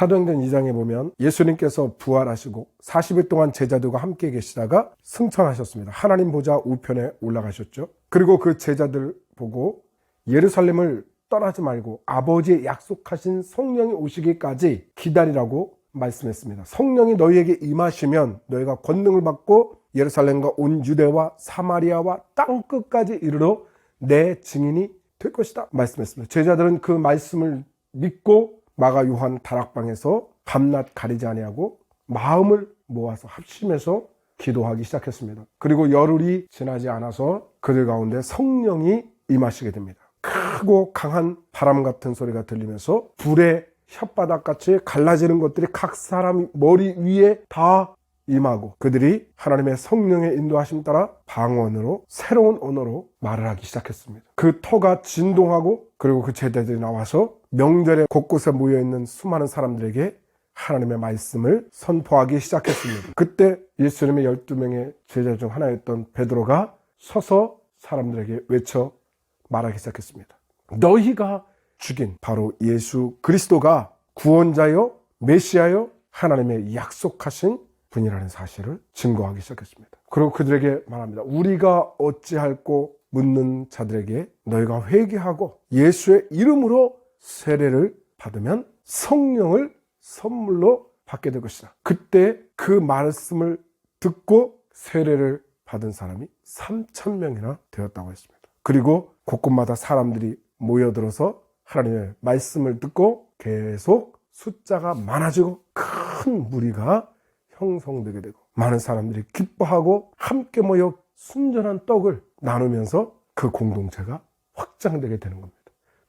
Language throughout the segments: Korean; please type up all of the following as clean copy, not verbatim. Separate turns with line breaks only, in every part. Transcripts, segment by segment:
사도행전 2장에 보면 예수님께서 부활하시고 40일 동안 제자들과 함께 계시다가 승천하셨습니다. 하나님 보좌 우편에 올라가셨죠. 그리고 그 제자들 보고 예루살렘을 떠나지 말고 아버지의 약속하신 성령이 오시기까지 기다리라고 말씀했습니다. 성령이 너희에게 임하시면 너희가 권능을 받고 예루살렘과 온 유대와 사마리아와 땅끝까지 이르러 내 증인이 될 것이다 말씀했습니다. 제자들은 그 말씀을 믿고 마가 요한 다락방에서 밤낮 가리지 아니하고 마음을 모아서 합심해서 기도하기 시작했습니다. 그리고 열흘이 지나지 않아서 그들 가운데 성령이 임하시게 됩니다. 크고 강한 바람 같은 소리가 들리면서 불의 혓바닥같이 갈라지는 것들이 각 사람 머리 위에 다 임하고 그들이 하나님의 성령의 인도하심 따라 방언으로 새로운 언어로 말을 하기 시작했습니다. 그 터가 진동하고 그리고 그 제자들이 나와서 명절에 곳곳에 모여있는 수많은 사람들에게 하나님의 말씀을 선포하기 시작했습니다. 그때 예수님의 12명의 제자 중 하나였던 베드로가 서서 사람들에게 외쳐 말하기 시작했습니다. 너희가 죽인 바로 예수 그리스도가 구원자요 메시아요 하나님의 약속하신 분이라는 사실을 증거하기 시작했습니다. 그리고 그들에게 말합니다. 우리가 어찌할꼬 묻는 자들에게 너희가 회개하고 예수의 이름으로 세례를 받으면 성령을 선물로 받게 될 것이다. 그때 그 말씀을 듣고 세례를 받은 사람이 3,000명이나 되었다고 했습니다. 그리고 곳곳마다 사람들이 모여들어서 하나님의 말씀을 듣고 계속 숫자가 많아지고 큰 무리가 형성되게 되고 많은 사람들이 기뻐하고 함께 모여 순전한 떡을 나누면서 그 공동체가 확장되게 되는 겁니다.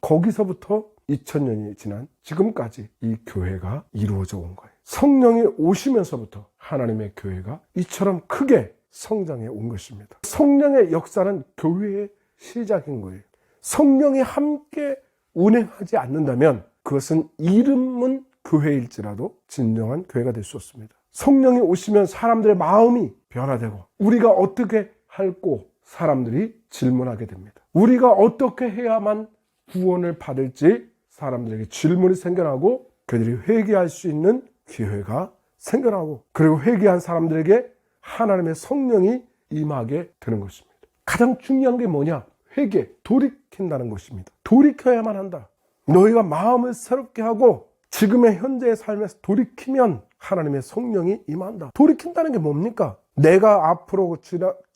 거기서부터 2000년이 지난 지금까지 이 교회가 이루어져 온 거예요. 성령이 오시면서부터 하나님의 교회가 이처럼 크게 성장해 온 것입니다. 성령의 역사는 교회의 시작인 거예요. 성령이 함께 운행하지 않는다면 그것은 이름은 교회일지라도 진정한 교회가 될 수 없습니다. 성령이 오시면 사람들의 마음이 변화되고 우리가 어떻게 할꼬 사람들이 질문하게 됩니다. 우리가 어떻게 해야만 구원을 받을지 사람들에게 질문이 생겨나고 그들이 회개할 수 있는 기회가 생겨나고 그리고 회개한 사람들에게 하나님의 성령이 임하게 되는 것입니다. 가장 중요한 게 뭐냐? 회개, 돌이킨다는 것입니다. 돌이켜야만 한다. 너희가 마음을 새롭게 하고 지금의 현재의 삶에서 돌이키면 하나님의 성령이 임한다. 돌이킨다는 게 뭡니까? 내가 앞으로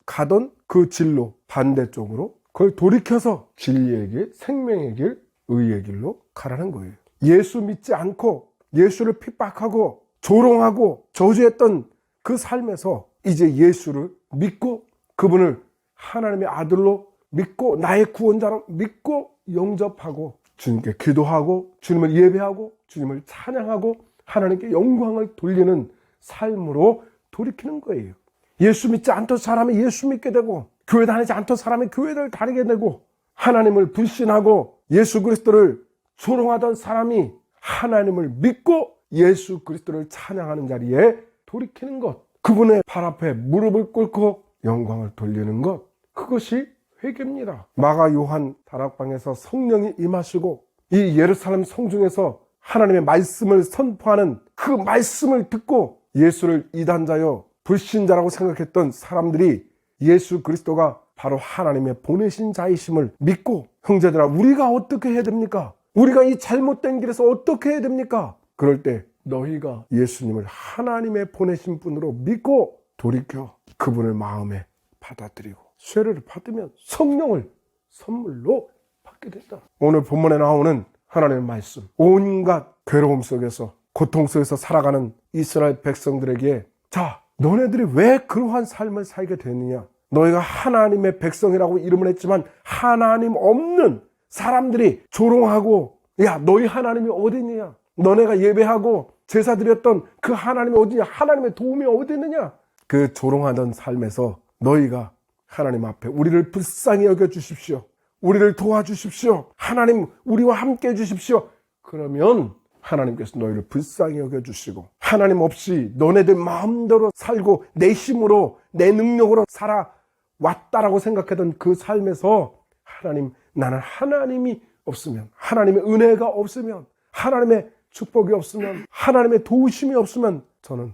가던 그 진로 반대쪽으로 그걸 돌이켜서 진리의 길, 생명의 길, 의의 길로 가라는 거예요. 예수 믿지 않고 예수를 핍박하고 조롱하고 저주했던 그 삶에서 이제 예수를 믿고 그분을 하나님의 아들로 믿고 나의 구원자로 믿고 영접하고 주님께 기도하고 주님을 예배하고 주님을 찬양하고 하나님께 영광을 돌리는 삶으로 돌이키는 거예요. 예수 믿지 않던 사람이 예수 믿게 되고 교회 다니지 않던 사람이 교회를 다니게 되고 하나님을 불신하고 예수 그리스도를 조롱하던 사람이 하나님을 믿고 예수 그리스도를 찬양하는 자리에 돌이키는 것, 그분의 발 앞에 무릎을 꿇고 영광을 돌리는 것, 그것이 회개입니다. 마가 요한 다락방에서 성령이 임하시고 이 예루살렘 성중에서 하나님의 말씀을 선포하는 그 말씀을 듣고 예수를 이단자여 불신자라고 생각했던 사람들이 예수 그리스도가 바로 하나님의 보내신 자이심을 믿고 형제들아 우리가 어떻게 해야 됩니까? 우리가 이 잘못된 길에서 어떻게 해야 됩니까? 그럴 때 너희가 예수님을 하나님의 보내신 분으로 믿고 돌이켜 그분을 마음에 받아들이고 세례를 받으면 성령을 선물로 받게 된다. 오늘 본문에 나오는 하나님의 말씀, 온갖 괴로움 속에서 고통 속에서 살아가는 이스라엘 백성들에게 자, 너네들이 왜 그러한 삶을 살게 되느냐? 너희가 하나님의 백성이라고 이름을 했지만 하나님 없는 사람들이 조롱하고 야, 너희 하나님이 어디냐? 너네가 예배하고 제사 드렸던 그 하나님이 어디냐? 하나님의 도움이 어디 있느냐? 그 조롱하던 삶에서 너희가 하나님 앞에 우리를 불쌍히 여겨주십시오. 우리를 도와주십시오. 하나님 우리와 함께 해주십시오. 그러면 하나님께서 너희를 불쌍히 여겨주시고 하나님 없이 너네들 마음대로 살고 내 힘으로 내 능력으로 살아왔다라고 생각하던 그 삶에서 하나님 나는 하나님이 없으면 하나님의 은혜가 없으면 하나님의 축복이 없으면, 하나님의 도우심이 없으면 저는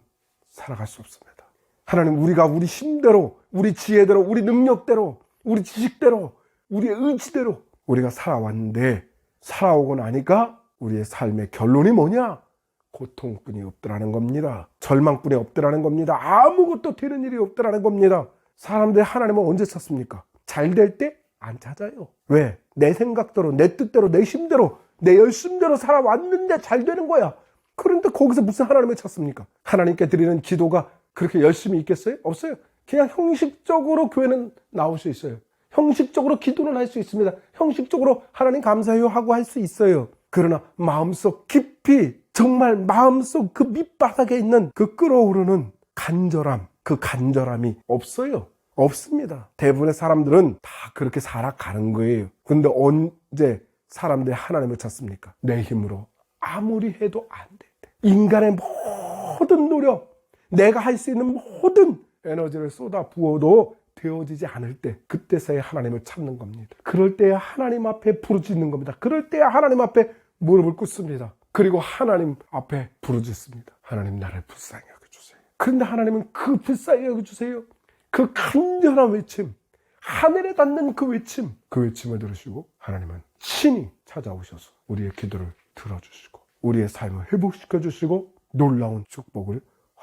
살아갈 수 없습니다. 하나님, 우리가 우리 힘대로, 우리 지혜대로, 우리 능력대로, 우리 지식대로, 우리의 의지대로 우리가 살아왔는데, 살아오고 나니까 우리의 삶의 결론이 뭐냐? 고통뿐이 없더라는 겁니다. 절망뿐이 없더라는 겁니다. 아무것도 되는 일이 없더라는 겁니다. 사람들이 하나님을 언제 찾습니까? 잘 될 때 안 찾아요. 왜? 내 생각대로, 내 뜻대로, 내 힘대로, 내 열심대로 살아왔는데 잘 되는 거야. 그런데 거기서 무슨 하나님을 찾습니까? 하나님께 드리는 기도가 그렇게 열심히 있겠어요? 없어요. 그냥 형식적으로 교회는 나올 수 있어요. 형식적으로 기도는 할 수 있습니다. 형식적으로 하나님 감사해요 하고 할 수 있어요. 그러나 마음속 깊이, 정말 마음속 그 밑바닥에 있는 그 끓어오르는 간절함, 그 간절함이 없어요. 없습니다. 대부분의 사람들은 다 그렇게 살아가는 거예요. 근데 언제 사람들이 하나님을 찾습니까? 내 힘으로 아무리 해도 안 될 때, 인간의 모든 노력, 내가 할 수 있는 모든 에너지를 쏟아 부어도 되어지지 않을 때, 그때서야 하나님을 찾는 겁니다. 그럴 때야 하나님 앞에 부르짖는 겁니다. 그럴 때야 하나님 앞에 무릎을 꿇습니다. 그리고 하나님 앞에 부르짖습니다. 하나님, 나를 불쌍히 여겨주세요. 그런데 하나님은 그 불쌍히 여겨주세요, 그 간절한 외침, 하늘에 닿는 그 외침을 들으시고 하나님은 친히 찾아오셔서 우리의 기도를 들어주시고 우리의 삶을 회복시켜 주시고 놀라운 축복을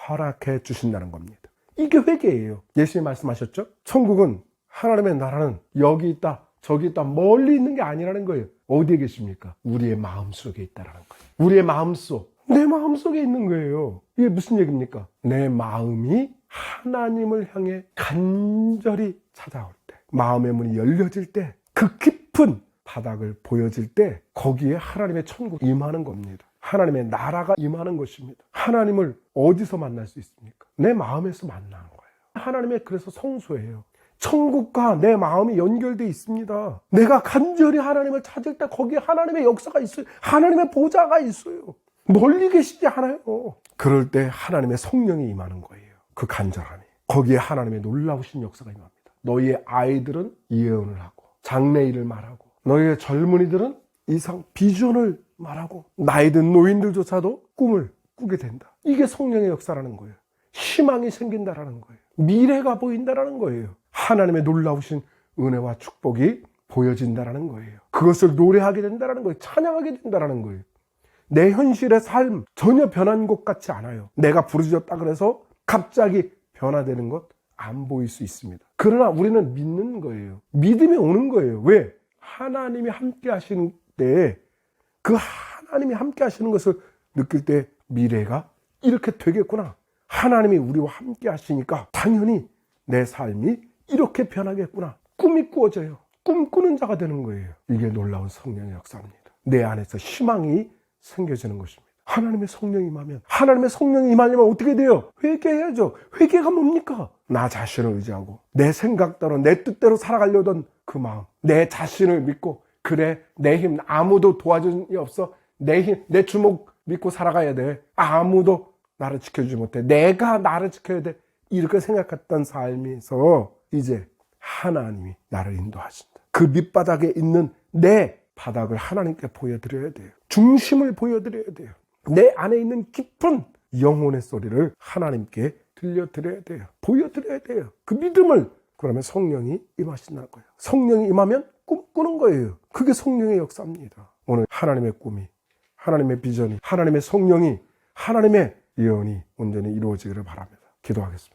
허락해 주신다는 겁니다. 이게 회개예요. 예수님이 말씀하셨죠? 천국은, 하나님의 나라는 여기 있다, 저기 있다, 멀리 있는 게 아니라는 거예요. 어디에 계십니까? 우리의 마음속에 있다라는 거예요. 우리의 마음속, 내 마음속에 있는 거예요. 이게 무슨 얘기입니까? 내 마음이 하나님을 향해 간절히 찾아올 때, 마음의 문이 열려질 때, 그 깊은 바닥을 보여질 때 거기에 하나님의 천국이 임하는 겁니다. 하나님의 나라가 임하는 것입니다. 하나님을 어디서 만날 수 있습니까? 내 마음에서 만나는 거예요. 하나님의 그래서 성소예요. 천국과 내 마음이 연결되어 있습니다. 내가 간절히 하나님을 찾을 때 거기에 하나님의 역사가 있어요. 하나님의 보좌가 있어요. 멀리 계시지 않아요. 그럴 때 하나님의 성령이 임하는 거예요. 그 간절함이. 거기에 하나님의 놀라우신 역사가 임합니다. 너희의 아이들은 예언을 하고, 장래일을 말하고, 너희의 젊은이들은 이상 비전을 말하고, 나이든 노인들조차도 꿈을 꾸게 된다. 이게 성령의 역사라는 거예요. 희망이 생긴다라는 거예요. 미래가 보인다라는 거예요. 하나님의 놀라우신 은혜와 축복이 보여진다라는 거예요. 그것을 노래하게 된다라는 거예요. 찬양하게 된다라는 거예요. 내 현실의 삶 전혀 변한 것 같지 않아요. 내가 부르짖었다 그래서 갑자기 변화되는 것 안 보일 수 있습니다. 그러나 우리는 믿는 거예요. 믿음이 오는 거예요. 왜? 하나님이 함께 하시는 때에 그 하나님이 함께 하시는 것을 느낄 때 미래가 이렇게 되겠구나. 하나님이 우리와 함께 하시니까 당연히 내 삶이 이렇게 변하겠구나. 꿈이 꾸어져요. 꿈꾸는 자가 되는 거예요. 이게 놀라운 성령의 역사입니다. 내 안에서 희망이 생겨지는 것입니다. 하나님의 성령이 임하면, 하나님의 성령이 임하려면 어떻게 돼요? 회개해야죠. 회개가 뭡니까? 나 자신을 의지하고 내 생각대로, 내 뜻대로 살아가려던 그 마음, 내 자신을 믿고, 그래, 내 힘 아무도 도와주는 게 없어. 내 힘, 내 주먹 믿고 살아가야 돼. 아무도 나를 지켜주지 못해. 내가 나를 지켜야 돼. 이렇게 생각했던 삶에서 이제 하나님이 나를 인도하신다. 그 밑바닥에 있는 내 바닥을 하나님께 보여드려야 돼요. 중심을 보여드려야 돼요. 내 안에 있는 깊은 영혼의 소리를 하나님께 들려드려야 돼요. 보여드려야 돼요. 그 믿음을. 그러면 성령이 임하신다는 거예요. 성령이 임하면 꿈꾸는 거예요. 그게 성령의 역사입니다. 오늘 하나님의 꿈이, 하나님의 비전이, 하나님의 성령이, 하나님의 예언이 온전히 이루어지기를 바랍니다. 기도하겠습니다.